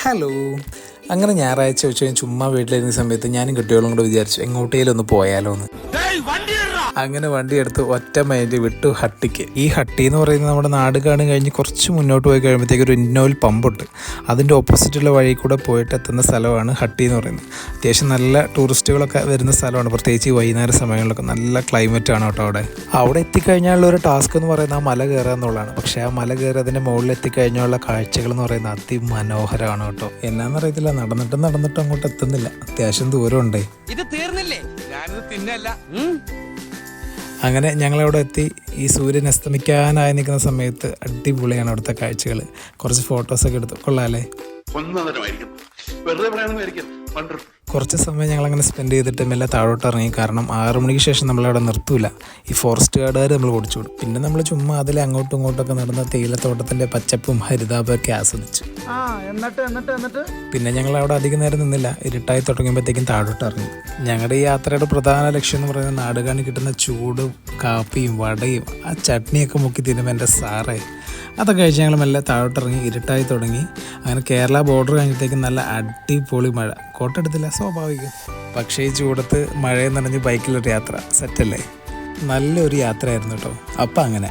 Hello. അങ്ങനെ ഞായറാഴ്ച ഉച്ച ചുമ്മാ വീട്ടിലിരുന്ന സമയത്ത് ഞാനും കുട്ടികളും കൂടെ വിചാരിച്ചു എങ്ങോട്ടേലും ഒന്ന് പോയാലോ എന്ന്. അങ്ങനെ വണ്ടി എടുത്ത് ഒറ്റ മൈൻഡ് വിട്ടു ഹട്ടിക്ക്. ഈ ഹട്ടി എന്ന് പറയുന്നത് നമ്മുടെ നാട് കാണും കഴിഞ്ഞ് കുറച്ച് മുന്നോട്ട് പോയി കഴിയുമ്പോഴത്തേക്ക് ഒരു ഇന്നോയിൽ പമ്പുണ്ട്. അതിൻ്റെ ഓപ്പോസിറ്റുള്ള വഴി കൂടെ പോയിട്ട് എത്തുന്ന സ്ഥലമാണ് ഹട്ടി എന്ന് പറയുന്നത്. അത്യാവശ്യം നല്ല ടൂറിസ്റ്റുകളൊക്കെ വരുന്ന സ്ഥലമാണ്, പ്രത്യേകിച്ച് ഈ വൈകുന്നേര സമയങ്ങളിലൊക്കെ നല്ല ക്ലൈമറ്റ് ആണ് കേട്ടോ അവിടെ എത്തിക്കഴിഞ്ഞാലുള്ള ഒരു ടാസ്ക് എന്ന് പറയുന്നത് ആ മല കയറുക എന്നുള്ളതാണ്. പക്ഷേ ആ മല കയറി അതിൻ്റെ മുകളിൽ എത്തിക്കഴിഞ്ഞാലുള്ള കാഴ്ചകൾ എന്ന് പറയുന്നത് അതിമനോഹരമാണ് കേട്ടോ. എന്നാന്നറിയത്തില്ല, നടന്നിട്ടും അങ്ങോട്ട് എത്തുന്നില്ല, അത്യാവശ്യം ദൂരം ഉണ്ടേ. ഇത് തീർന്നില്ലേ? ഞാനിത് തിന്നല്ല. അങ്ങനെ ഞങ്ങളവിടെ എത്തി. ഈ സൂര്യൻ അസ്തമിക്കാനായി നിൽക്കുന്ന സമയത്ത് അടിപൊളിയാണ് അവിടുത്തെ കാഴ്ചകൾ. കുറച്ച് ഫോട്ടോസൊക്കെ എടുത്തു. കൊള്ളാമല്ലേ? കുറച്ച് സമയം ഞങ്ങളങ്ങനെ സ്പെൻഡ് ചെയ്തിട്ട് മെല്ലെ താഴോട്ട് ഇറങ്ങി. കാരണം 6 മണിക്ക് ശേഷം നമ്മളവിടെ നിർത്തൂല, ഈ ഫോറസ്റ്റ് ഗാർഡുകാർ നമ്മൾ ഓടിച്ചു വിടും. പിന്നെ നമ്മൾ ചുമ്മാ അതിലെ അങ്ങോട്ടും ഇങ്ങോട്ടൊക്കെ നടന്ന തേയിലത്തോട്ടത്തിൻ്റെ പച്ചപ്പും ഹരിതാപമൊക്കെ ആസ്വദിച്ചു. പിന്നെ ഞങ്ങൾ അവിടെ അധികം നേരം നിന്നില്ല, ഇരുട്ടായി തുടങ്ങുമ്പോഴത്തേക്കും താഴോട്ട് ഇറങ്ങി. ഞങ്ങളുടെ ഈ യാത്രയുടെ പ്രധാന ലക്ഷ്യം എന്ന് പറയുന്നത് നാടുകാണി കിട്ടുന്ന ചൂടും കാപ്പിയും വടയും ആ ചട്നിയൊക്കെ മുക്കി തിന്നുമ്പോൾ എൻ്റെ സാറേ അതൊക്കെ കഴിച്ച് ഞങ്ങൾ മെല്ലെ താഴോട്ടിറങ്ങി. ഇരുട്ടായി തുടങ്ങി. അങ്ങനെ കേരള ബോർഡർ കഴിഞ്ഞത്തേക്കും നല്ല അടിപൊളി മഴ. കോട്ടെടുത്തില്ല, സ്വാഭാവികം. പക്ഷേ ഈ ചൂടത്ത് മഴയും നനഞ്ഞ് ബൈക്കിലൊരു യാത്ര സെറ്റല്ലേ? നല്ലൊരു യാത്രയായിരുന്നു കേട്ടോ. അപ്പം അങ്ങനെ